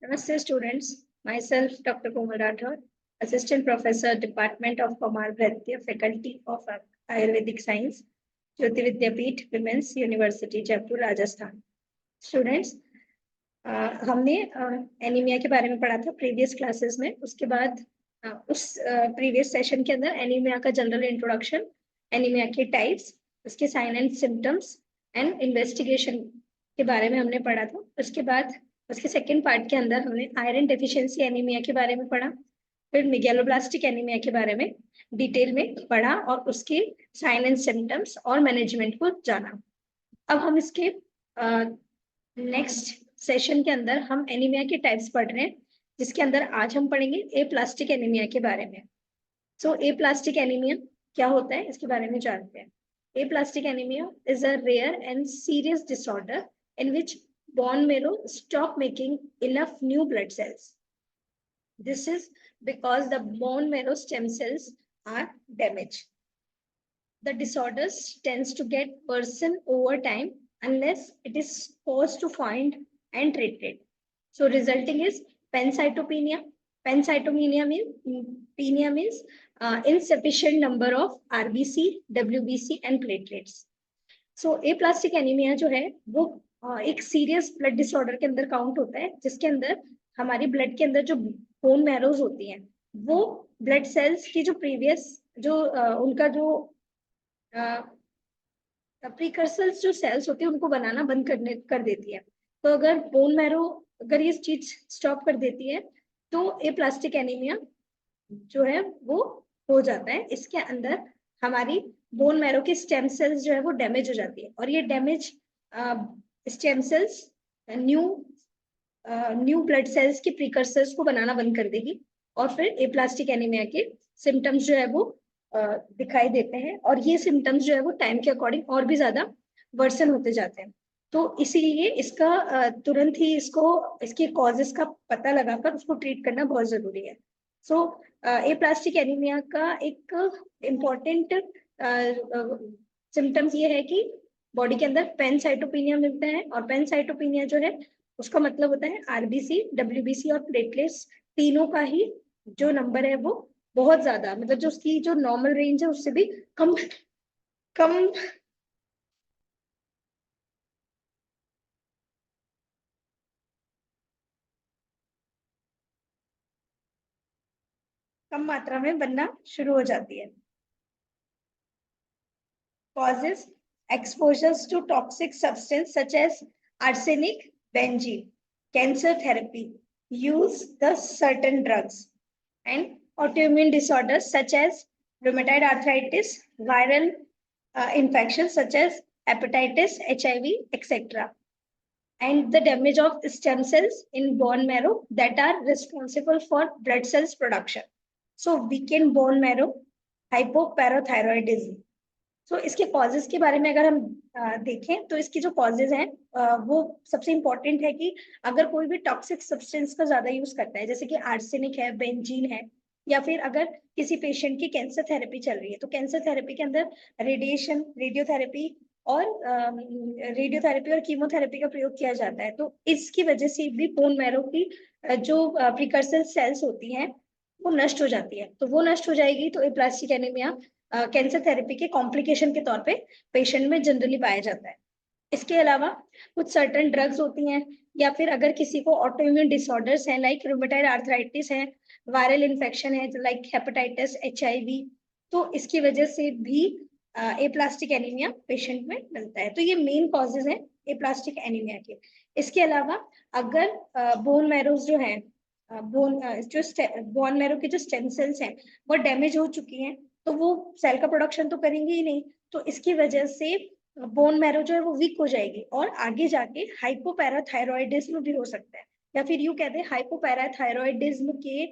Namaste students, myself Dr. Komal Rathod, Assistant Professor, Department of Kumar Bharatiya, Faculty of Ayurvedic Science, Jyoti Vidyapeeth, Women's University, Jaipur, Rajasthan. Students, हमने anaemia के बारे में पढ़ा था previous classes में। उसके बाद उस प्रीवियस सेशन के अंदर एनीमिया का जनरल इंट्रोडक्शन, एनीमिया के टाइप्स, उसके sign and symptoms and investigation के बारे में हमने पढ़ा था। उसके बाद उसके सेकेंड पार्ट के अंदर हमने आयरन डेफिशिएंसी एनीमिया के बारे में पढ़ा, फिर मेगैलोब्लास्टिक एनीमिया के बारे में डिटेल में पढ़ा और उसके साइन एंड सिम्टम्स और मैनेजमेंट को जाना। अब हम इसके नेक्स्ट सेशन के अंदर हम एनीमिया के टाइप्स पढ़ रहे हैं, जिसके अंदर आज हम पढ़ेंगे एप्लास्टिक एनीमिया के बारे में। सो एप्लास्टिक एनीमिया क्या होता है इसके बारे में जानते हैं। Aplastic anaemia is a rare and serious disorder in which bone marrow stop making enough new blood cells. This is because the bone marrow stem cells are damaged. The disorder tends to get worsen over time unless it is forced to find and treated. So resulting is pancytopenia. Pancytopenia means insufficient number of RBC, WBC and platelets. So aplastic anemia जो है वो एक serious blood disorder के अंदर count होता है, जिसके अंदर हमारी ब्लड के अंदर जो बोन मैरोज होती हैं वो ब्लड सेल्स की जो प्रीवियस जो उनका जो प्रीकर्सर्स जो सेल्स होती है उनको बनाना बंद कर देती है। तो अगर बोन मैरो अगर ये चीज स्टॉप कर देती है तो एप्लास्टिक एनीमिया जो है वो हो जाता है। इसके अंदर हमारी बोन मैरो की स्टेम सेल्स जो है वो डैमेज हो जाती है और ये damage stem cells new blood cells के प्रीकर्सर्स को बनाना बंद कर देगी और फिर एप्लास्टिक एनीमिया के सिम्टम्स जो है वो दिखाई देते हैं और ये सिम्टम्स जो है वो टाइम के अकॉर्डिंग और भी ज्यादा वर्सन होते जाते हैं। तो इसीलिए इसका तुरंत ही इसके कॉजेस का पता लगाकर उसको ट्रीट करना बहुत जरूरी है। सो एप्लास्टिक एनीमिया का एक इम्पॉर्टेंट सिम्टम्स ये है कि बॉडी के अंदर पैनसाइटोपिनिया मिलता है और पैनसाइटोपिनिया जो है उसका मतलब होता है आरबीसी, डब्ल्यूबीसी और प्लेटलेट्स तीनों का ही जो नंबर है वो बहुत ज्यादा, मतलब जो उसकी जो नॉर्मल रेंज है उससे भी कम मात्रा में बनना शुरू हो जाती है। Causes exposures to toxic substance such as arsenic, benzene, cancer therapy, use the certain drugs, and autoimmune disorders such as rheumatoid arthritis, viral infections such as hepatitis, HIV, etc. And the damage of stem cells in bone marrow that are responsible for blood cells production. So weakened bone marrow, hypoparathyroidism. So इसके causes के बारे में अगर हम देखें तो इसकी जो कॉजेज हैं वो सबसे इम्पोर्टेंट है कि अगर कोई भी टॉक्सिक सब्सटेंस का ज्यादा यूज करता है, जैसे कि आर्सेनिक है, बेंजीन है, या फिर अगर किसी पेशेंट की कैंसर थेरेपी चल रही है तो कैंसर थेरेपी के अंदर रेडियोथेरेपी और कीमोथेरेपी का प्रयोग किया जाता है, तो इसकी वजह से भी बोन मैरो की जो प्रिकर्सर सेल्स होती हैं वो नष्ट हो जाती है। तो वो नष्ट हो जाएगी तो एप्लास्टिक एनीमिया कैंसर थेरेपी के कॉम्प्लिकेशन के तौर पे पेशेंट में जनरली पाया जाता है। इसके अलावा कुछ सर्टेन ड्रग्स होती हैं या फिर अगर किसी को ऑटोइम्यून डिसऑर्डर्स हैं लाइक रूमेटॉइड आर्थराइटिस है, वायरल इन्फेक्शन है लाइक हेपेटाइटिस, HIV, तो इसकी वजह से भी एप्लास्टिक एनीमिया पेशेंट में मिलता है। तो ये मेन कॉजेज हैं एप्लास्टिक एनीमिया के। इसके अलावा अगर बोन मैरोज जो है बोन मैरो की जो स्टेम सेल्स हैं वो डैमेज हो चुकी हैं तो वो सेल का प्रोडक्शन तो करेंगे ही नहीं, तो इसकी वजह से बोन मैरो जो है वो वीक हो जाएगी और आगे जाके हाइपोपैराथायरॉयडिज्म भी हो सकता है, या फिर यूं कहते हैं हाइपोपैराथायरॉयडिज्म के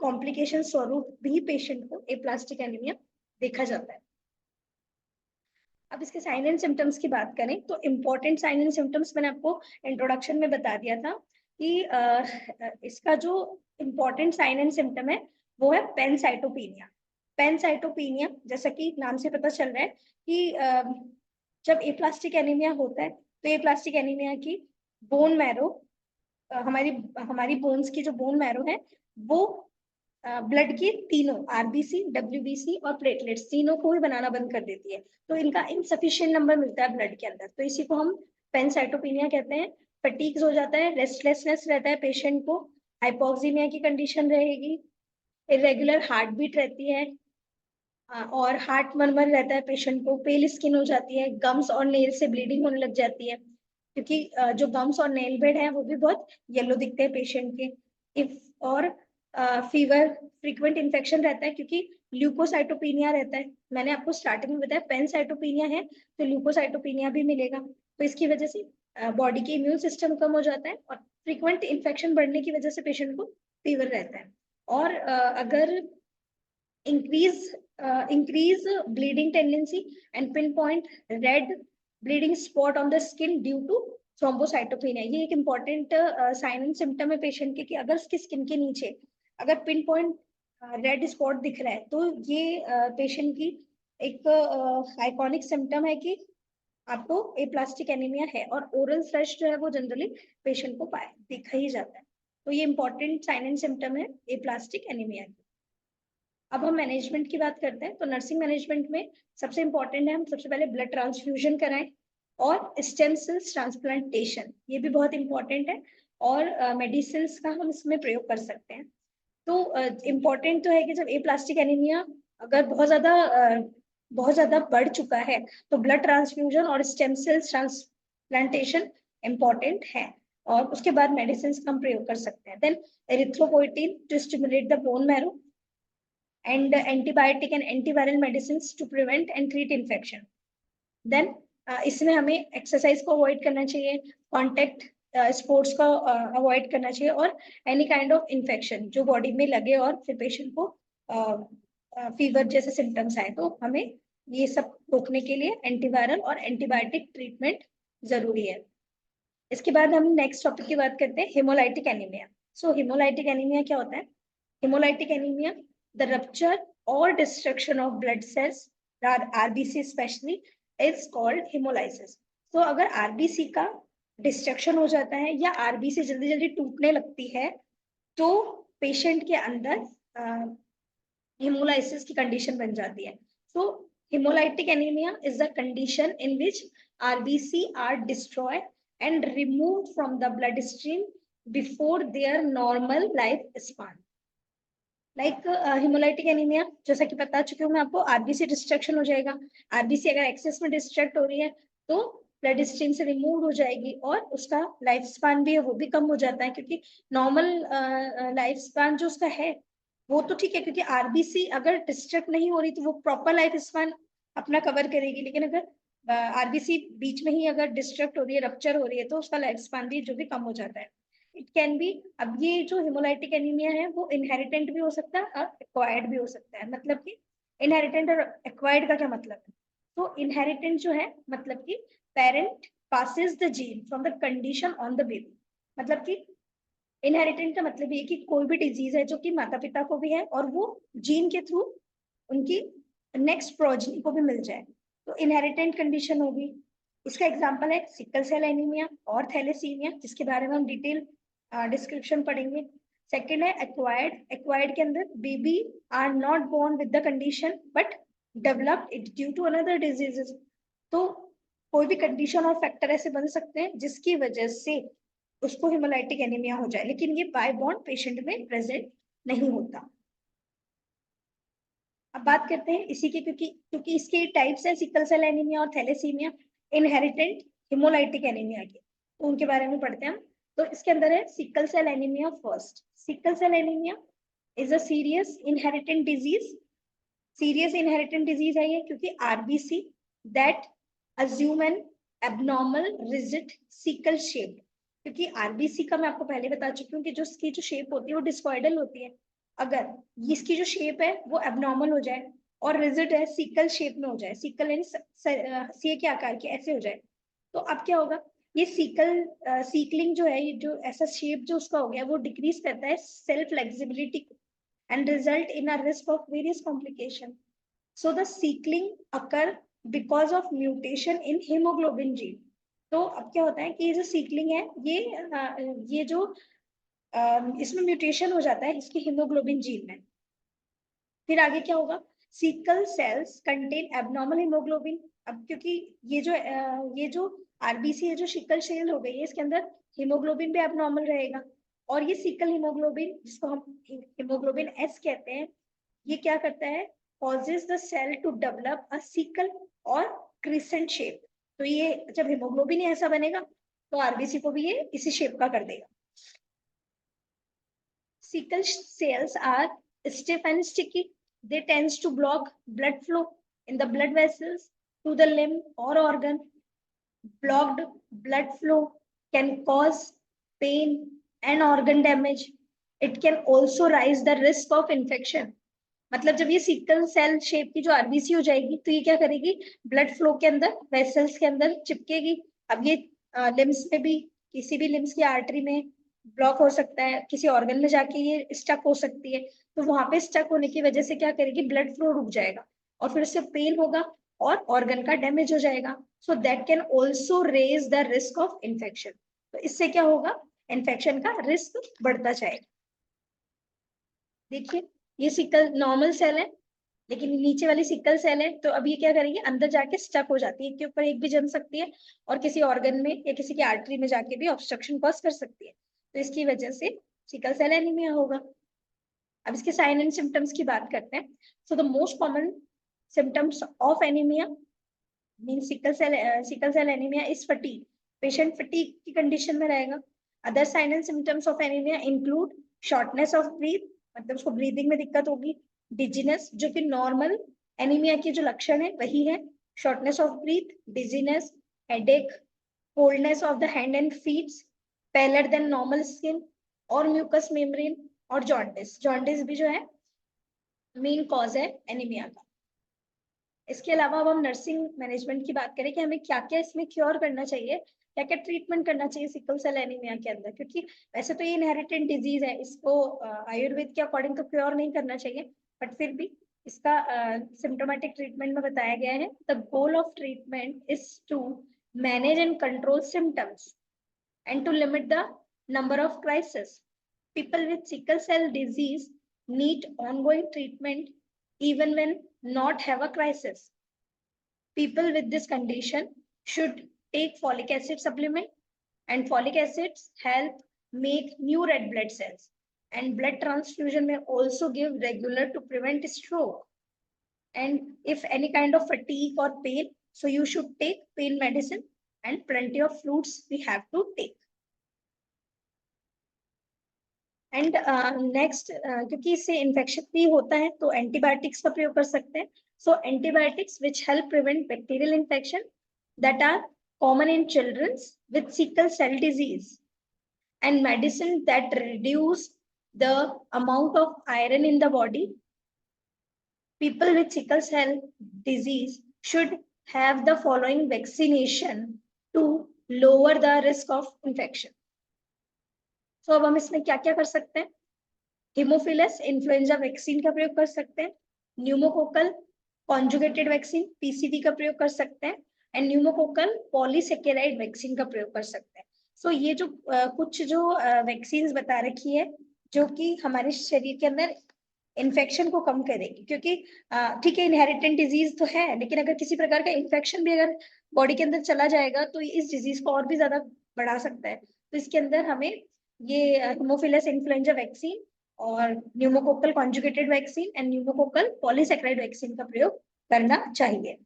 कॉम्प्लिकेशन स्वरूप भी पेशेंट को एप्लास्टिक एनीमिया देखा जाता है। अब इसके साइन एंड सिम्टम्स की बात करें तो इम्पोर्टेंट साइन एंड सिम्टम्स मैंने आपको इंट्रोडक्शन में बता दिया था कि इसका जो इम्पोर्टेंट साइन एंड सिम्टम है वो है पैनसाइटोपिनिया। पैनसाइटोपिनिया जैसा कि नाम से पता चल रहा है कि जब एप्लास्टिक एनीमिया होता है तो एप्लास्टिक एनीमिया की बोन मैरो हमारी हमारी बोन्स की जो बोन मैरो है वो ब्लड के तीनों आरबीसी, डब्ल्यूबीसी और प्लेटलेट्स तीनों को ही बनाना बंद कर देती है। तो इनका इनसफिशिएंट नंबर मिलता है ब्लड के अंदर, तो इसी को हम पेनसाइटोपिनिया कहते हैं। फटीग्स हो जाता है, रेस्टलेसनेस रहता है पेशेंट को, हाइपोक्सीमिया की कंडीशन रहेगी, इरेगुलर हार्ट बीट रहती है, और हार्ट मरमर रहता है पेशेंट को, पेल स्किन हो जाती है, गम्स और नेल से ब्लीडिंग होने लग जाती है, क्योंकि जो गम्स और नेल बेड है वो भी बहुत येलो दिखते हैं पेशेंट के। इफ और फीवर, फ्रीक्वेंट इन्फेक्शन रहता है क्योंकि ल्यूकोसाइटोपिनिया रहता है। मैंने आपको स्टार्टिंग में बताया पेनसाइटोपिनिया है तो ल्यूकोसाइटोपिनिया भी मिलेगा। तो इसकी वजह से बॉडी के इम्यून सिस्टम कम हो जाता है और फ्रीक्वेंट इन्फेक्शन बढ़ने की वजह से पेशेंट को फीवर रहता है। और अगर increase bleeding tendency and pinpoint red bleeding spot on the skin due to thrombocytopenia। ये एक important sign and symptom है पेशेंट के कि अगर उसकी स्किन के नीचे अगर पिन पॉइंट रेड स्पॉट दिख रहा है तो ये पेशेंट की एक आइकॉनिक सिम्टम है कि आपको एप्लास्टिक एनीमिया है। और ओरल फ्लश जो है वो जनरली पेशेंट को दिखा ही जाता है। तो ये इंपॉर्टेंट साइन एंड सिम्टम है एप्लास्टिक एनीमिया की। अब हम मैनेजमेंट की बात करते हैं। तो नर्सिंग मैनेजमेंट में सबसे इंपॉर्टेंट है हम सबसे पहले ब्लड ट्रांसफ्यूजन कराएं और स्टेम सेल्स ट्रांसप्लांटेशन, ये भी बहुत इंपॉर्टेंट है। और मेडिसिन का हम इसमें प्रयोग कर सकते हैं। तो इम्पॉर्टेंट तो है कि जब एप्लास्टिक एनीमिया अगर बहुत ज्यादा बढ़ चुका है तो ब्लड ट्रांसफ्यूजन और स्टेम सेल्स ट्रांसप्लांटेशन इम्पॉर्टेंट है। और उसके बाद मेडिसिन का हम प्रयोग कर सकते हैं। Then erythropoietin to stimulate the bone marrow and antibiotic and antiviral medicines to prevent and treat infection. Then इसमें हमें एक्सरसाइज को अवॉइड करना चाहिए, कॉन्टेक्ट स्पोर्ट्स को अवॉइड करना चाहिए, और एनी काइंड ऑफ इन्फेक्शन जो बॉडी में लगे और फिर पेशेंट को फीवर जैसे सिम्टम्स आए तो हमें ये सब रोकने के लिए एंटीवायरल और एंटीबायोटिक ट्रीटमेंट जरूरी है। इसके बाद हम नेक्स्ट टॉपिक की बात करते हैं, हेमोलाइटिक एनीमिया। सो हेमोलाइटिक एनीमिया क्या होता है? Haemolytic anaemia the rupture or destruction of blood cells, RBC especially, is called hemolysis. तो अगर RBC का डिस्ट्रक्शन हो जाता है या RBC जल्दी जल्दी टूटने लगती है तो पेशेंट के अंदर हेमोलाइसिस की कंडीशन बन जाती है। So hemolytic anemia is a condition in which RBC are destroyed and removed from the bloodstream before their normal life span. Like haemolytic anaemia जैसा कि बता चुकी हूँ मैं आपको, आरबीसी डिस्ट्रक्शन हो जाएगा। आरबीसी अगर एक्सेस में डिस्ट्रक्ट हो रही है तो ब्लड स्ट्रीम से रिमूव हो जाएगी और उसका लाइफ स्पान भी है वो भी कम हो जाता है, क्योंकि नॉर्मल लाइफ स्पान जो उसका है वो तो ठीक है, क्योंकि आरबीसी अगर डिस्ट्रक्ट नहीं हो रही तो वो प्रॉपर लाइफ स्पान अपना कवर करेगी। लेकिन अगर आरबीसी बीच में ही अगर डिस्ट्रक्ट हो रही है, रप्चर हो रही है, तो उसका लाइफ स्पान भी जो भी कम हो जाता है। इट कैन बी, अब ये जो हेमोलाइटिक एनीमिया है वो इनहेरिटेंट भी हो सकता है और एक्वायर्ड भी हो सकता है। मतलब कि इनहेरिटेंट और एक्वायर्ड का क्या मतलब है? तो इनहेरिटेंट जो है मतलब कि parent passes the gene from the condition on the baby। मतलब कि इनहेरिटेंट का मतलब ये कि कोई भी डिजीज है जो कि माता पिता को भी है और वो जीन के थ्रू उनकी नेक्स्ट प्रोजनी को भी मिल जाए, तो इनहेरिटेंट कंडीशन होगी। इसका एग्जांपल है सिकल सेल एनीमिया और थैलेसीमिया, जिसके बारे में हम डिटेल डिस्क्रिप्शन पढ़ेंगे। सेकेंड है एक्वायर्ड। एक्वायर्ड के अंदर baby are not born with the condition but developed it due to another diseases. तो कोई भी कंडीशन और फैक्टर ऐसे बन सकते हैं जिसकी वजह से उसको हेमोलाइटिक एनीमिया हो जाए, लेकिन ये बाय बॉर्न पेशेंट में प्रेजेंट नहीं होता। अब बात करते हैं इसी के, क्योंकि इसके टाइप्स है सिकल सेल एनीमिया और थैलेसीमिया, इनहेरिटेंट हेमोलाइटिक एनीमिया के, तो उनके बारे में पढ़ते हैं हम। तो इसके अंदर है sickle cell anaemia first. Sickle cell anaemia is a serious inheritant disease. Serious inheritant disease है ये क्योंकि RBC that assume an abnormal rigid sickle shape, क्योंकि आरबीसी का मैं आपको पहले बता चुकी हूँ कि जो इसकी जो शेप होती है वो डिस्कॉइडल होती है। अगर इसकी जो शेप है वो एबनॉर्मल हो जाए और रिजिड है, सिकल शेप में हो जाए, सिकल यानी सी के आकार की ऐसे हो जाए, तो अब क्या होगा? ये सीकलिंग जो है, ये जो ऐसा शेप जो उसका हो गया वो डिक्रीज करता है cell flexibility and result in a risk of various complications. So the sickling occur because of mutation in hemoglobin gene. तो अब क्या होता है कि ये जो सीकलिंग है ये जो इसमें म्यूटेशन हो जाता है इसकी हीमोग्लोबिन जीन में। फिर आगे क्या होगा, sickle sales contain abnormal haemoglobin. अब क्योंकि ये जो आरबीसी है जो सिकल सेल हो गई है इसके अंदर हीमोग्लोबिन भी एबनॉर्मल रहेगा। और ये सिकल हीमोग्लोबिन जिसको हम हीमोग्लोबिन एस कहते हैं, ये क्या करता है, causes the cell to develop a sickle और क्रिसेंट शेप। तो ये जब हीमोग्लोबिन ही ऐसा बनेगा तो आरबीसी को भी ये इसी शेप का कर देगा। Sickle cells are stiff and sticky. They tends to block blood flow in the blood vessels to the limb or organ. Blocked blood flow can cause pain and organ damage. It can also raise the risk of infection. मतलब जब ये sickle cell shape की जो RBC हो जाएगी तो ये क्या करेगी, ब्लड फ्लो के अंदर वेसल्स के अंदर चिपकेगी। अब ये लिम्स में भी, किसी भी लिम्स की आर्टरी में ब्लॉक हो सकता है, किसी ऑर्गन में जाके ये स्टक हो सकती है। तो वहां पे स्टक होने की वजह से क्या करेगी, ब्लड फ्लो रुक जाएगा और फिर उससे पेन होगा और ऑर्गन का डैमेज हो जाएगा। So that can also raise the risk of infection. तो इससे क्या होगा, इन्फेक्शन का रिस्क बढ़ता जाएगा। देखिए ये सिकल नॉर्मल सेल है लेकिन नीचे वाली सिकल सेल है, तो अब ये क्या करेगी, अंदर जाके स्टक हो जाती है, एक के ऊपर एक भी जम सकती है और किसी ऑर्गन में या किसी की आर्टरी में जाके भी ऑब्स्ट्रक्शन कॉज कर सकती है। तो इसकी वजह से सिकल सेल एनीमिया होगा। अब इसके साइन एंड सिम्टम्स की बात करते हैं। So the most common symptoms of anaemia mean sickle cell anaemia is fatigue. Patient fatigue की कंडीशन में रहेगा। Other sign and symptoms of anaemia include shortness of breath, मतलब उसको ब्रीदिंग में दिक्कत होगी। डिजीनेस, जो कि नॉर्मल एनीमिया के जो लक्षण है वही है, shortness of breath, dizziness, headache, coldness of the hand and feet, paler than normal skin और म्यूकस मेम्ब्रेन, और जॉन्डिस। जॉन्डिस भी जो है मेन कॉज है एनीमिया का। इसके अलावा अब हम नर्सिंग मैनेजमेंट की बात करें कि हमें क्या क्या इसमें क्योर करना चाहिए, क्या क्या ट्रीटमेंट करना चाहिए सिकल सेल एनीमिया के अंदर। क्योंकि वैसे तो ये इनहेरिटेड डिजीज है, इसको आयुर्वेद के अकॉर्डिंग तो क्योर नहीं करना चाहिए, बट फिर भी इसका सिम्टोमेटिक ट्रीटमेंट में बताया गया है। The goal of treatment is to manage and control symptoms and to limit the number of crises. People with sickle cell disease need ongoing treatment even when not have a crisis. People with this condition should take folic acid supplement, and folic acids help make new red blood cells, and blood transfusion may also give regular to prevent stroke. And if any kind of fatigue or pain, so you should take pain medicine, and plenty of fruits we have to take. And next क्योंकि इससे infection भी होता है तो antibiotics का प्रयोग कर सकते हैं। So antibiotics which help prevent bacterial infection that are common in childrens with sickle cell disease, and medicine that reduce the amount of iron in the body. People with sickle cell disease should have the following vaccination to lower the risk of infection. तो अब हम इसमें क्या क्या कर सकते हैं, Haemophilus influenza vaccine का प्रयोग कर सकते हैं, न्यूमोकोकल कॉन्जुगेटेड वैक्सीन पीसीवी का प्रयोग कर सकते हैं, एंड न्यूमोकोकल पॉलीसेकेराइड वैक्सीन का प्रयोग कर सकते हैं। सो ये जो कुछ जो वैक्सीन बता रखी है जो कि हमारे शरीर के अंदर इन्फेक्शन को कम करेगी। क्योंकि ठीक है इनहेरिटेंट डिजीज तो है लेकिन अगर किसी प्रकार का इन्फेक्शन भी अगर बॉडी के अंदर चला जाएगा तो इस डिजीज को और भी ज्यादा बढ़ा सकता है। तो इसके अंदर हमें ये हीमोफिलस इन्फ्लुएंजा वैक्सीन और pneumococcal conjugated vaccine and pneumococcal polysaccharide vaccine का प्रयोग करना चाहिए।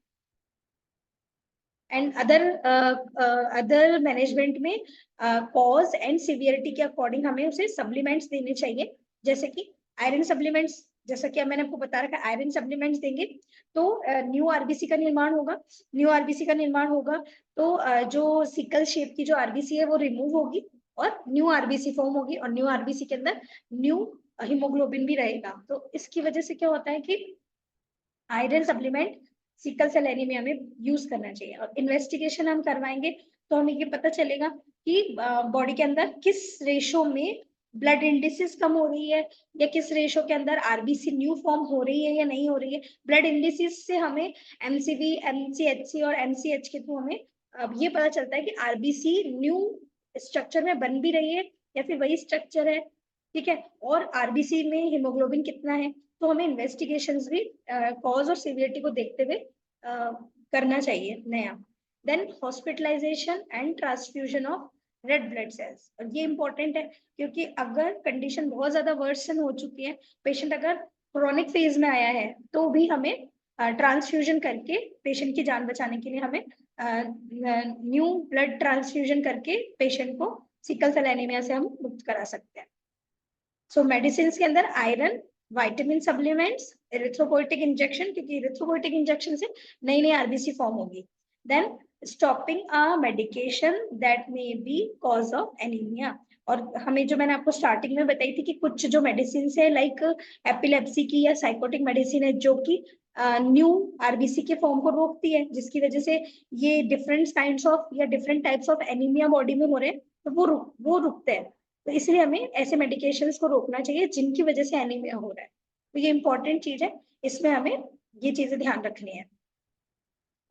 एंड अदर मैनेजमेंट में कॉज एंड सिवियरिटी के अकॉर्डिंग हमें उसे सप्लीमेंट्स देने चाहिए, जैसे कि आयरन सप्लीमेंट्स, जैसा कि मैंने आपको बता रखा है आयरन सप्लीमेंट्स देंगे तो न्यू आरबीसी का निर्माण होगा। न्यू आरबीसी का निर्माण होगा तो जो सिकल शेप की जो आरबीसी है वो रिमूव होगी और न्यू आरबीसी फॉर्म होगी और न्यू आरबीसी के अंदर न्यू हीमोग्लोबिन भी रहेगा। तो इसकी वजह से क्या होता है कि iron supplement sickle cell anaemia में यूज करना चाहिए। और इन्वेस्टिगेशन हम करवाएंगे तो हमें ये पता चलेगा कि बॉडी के अंदर किस रेशो में ब्लड इंडिसेस कम हो रही है या किस रेशो के अंदर आरबीसी न्यू फॉर्म हो रही है या नहीं हो रही है। ब्लड इंडिसेस से हमें एमसीवी, एमसीएचसी और एमसीएच के थ्रू हमें अब ये पता चलता है कि आरबीसी न्यू स्ट्रक्चर में बन भी रही है या फिर वही स्ट्रक्चर है, ठीक है, और आरबीसी में हीमोग्लोबिन कितना है, तो हमें इन्वेस्टिगेशंस भी कॉज और सीवियरिटी को देखते हुए करना चाहिए नया। Then hospitalisation and transfusion of red blood cells, और ये इंपॉर्टेंट है क्योंकि अगर कंडीशन बहुत ज्यादा वर्सन हो चुकी है, पेशेंट अगर क्रोनिक फेज में आया है, तो भी हमें ट्रांसफ्यूजन करके पेशेंट की जान बचाने के लिए हमें न्यू ब्लड ट्रांसफ्यूजन करके पेशेंट को सिकल सेल एनीमिया से हम मुक्त करा सकते हैं। सो मेडिसिन के अंदर iron, vitamin supplements, erythropoietic injection, क्योंकि इरिथ्रोपोइटिक इंजेक्शन से नई नई आरबीसी फॉर्म होगी। Then stopping a medication that may be cause of anaemia, और हमें जो मैंने आपको स्टार्टिंग में बताई थी कि कुछ जो मेडिसिन है लाइक एपिलेप्सी की या साइकोटिक मेडिसिन है जो कि न्यू आरबीसी के फॉर्म को रोकती है, जिसकी वजह से ये डिफरेंट काइंड्स ऑफ या different types of anaemia body में हो रहे हैं, तो वो रुकते हैं। तो इसलिए हमें ऐसे मेडिकेशंस को रोकना चाहिए जिनकी वजह से एनीमिया हो रहा है। तो ये इंपॉर्टेंट चीज है, इसमें हमें ये चीजें ध्यान रखनी है।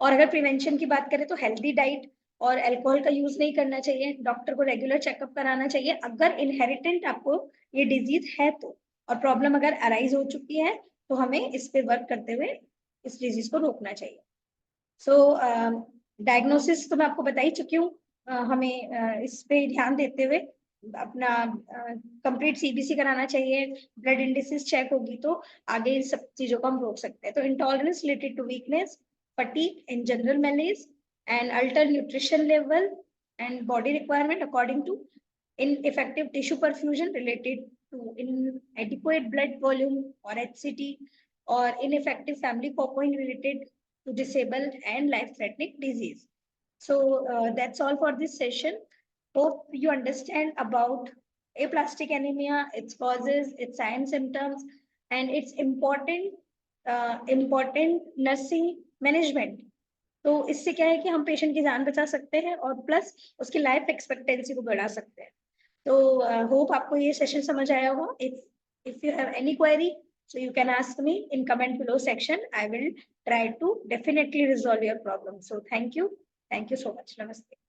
और अगर प्रिवेंशन की बात करें तो हेल्दी डाइट और अल्कोहल का यूज नहीं करना चाहिए, डॉक्टर को रेगुलर चेकअप कराना चाहिए अगर इनहेरिटेंट आपको ये डिजीज है तो, और प्रॉब्लम अगर अराइज हो चुकी है तो हमें इस पे वर्क करते हुए इस डिजीज को रोकना चाहिए। सो डायग्नोसिस तो मैं आपको बता ही चुकी हूँ, हमें इस पे ध्यान देते हुए अपना कंप्लीट सीबीसी कराना चाहिए, ब्लड इंडिसेस चेक होगी तो आगे इन सब चीजों को हम रोक सकते हैं। तो intolerance related to weakness, fatigue in general malaise, and altered nutrition level and body requirement according to ineffective tissue perfusion related to inadequate blood volume or HCT, or ineffective family coupling related to disabled and life-threatening disease. So that's all for this session. Hope you understand about aplastic anemia, its causes, its signs, symptoms, and its important nursing management. तो इससे क्या है कि हम patient की जान बचा सकते हैं और प्लस उसकी लाइफ एक्सपेक्टेंसी को बढ़ा सकते हैं। तो होप आपको ये सेशन समझ आया होगा। If you have any query so you can ask me in comment below section. I will try to definitely resolve your problem. So thank you so much. Namaste.